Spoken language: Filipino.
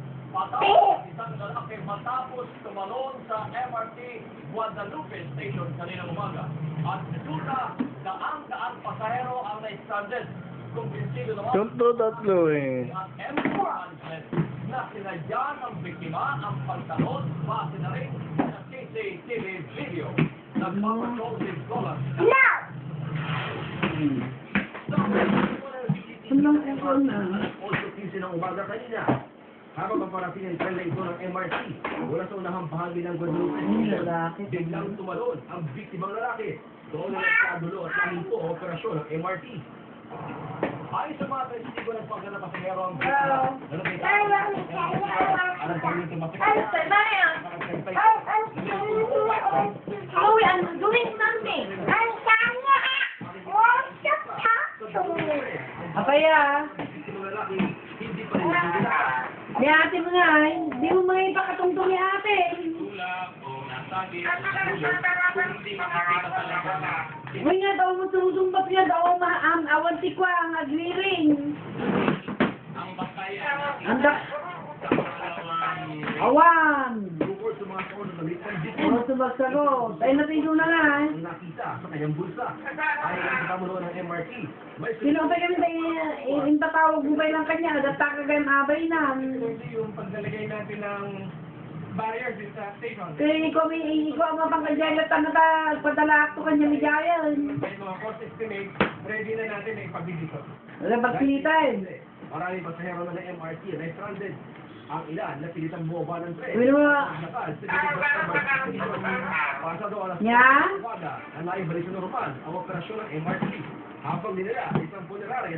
Isang lalaki matapos tumalon sa MRT Guadalupe Station kanina umaga. At nagula, daang-daang pasahero ang na-stranded. Kumbinsido naman Tatlo eh. at MRT management na sinadya ng biktima ang pagtalon base na rin sa CCTV video. Nagpapatrol si Golan. Also, 15 ng umaga kanina. Habang paparating ang tren na ito ng MRT, mula sa unahang bahagi ng Guadalupe Station, biglang tumalon ang biktimang lalaki. Doon na nagkadulo at nahinto ang operasyon ng MRT. Ayon sa mga testigo ng pagdala pasahero ang biktima, alam pa rin tumasakit. Chloe, I'm doing something. Apaya, Biktimang lalaki, hindi pa rin nagdudula. di ate mo nga, hindi mo mga ipakatungtong ni ate. Uy nga daw mo sumusumbat nga daw awan tikwa ang agwiring. Awan! Bukod sa mga kaunang nalitang biktima, Ano subagsagot? Ay natino na nga eh. ang nakita sa kanyang bulsa. Ayon sa kamulo ng MRT, may Sino ba kami intatawag mo ba lang kanya? Dataka kayong abay na. Yung paglalagay natin ng barriers din sa station. Kaya ikaw ang mapangkadyalat na padala ako kanya ni Jayan. May mga cost estimate, ready na natin na ipabibito. Wala bagsitan. maraming pasahero na ng MRT na stranded. Ang ilan na pilitang bumaba ng tren. Wala mo. Nakal sa pasado alas Yeah? na naibalik sa normal ang operasyon ng MRT. Habang nila isang punerarya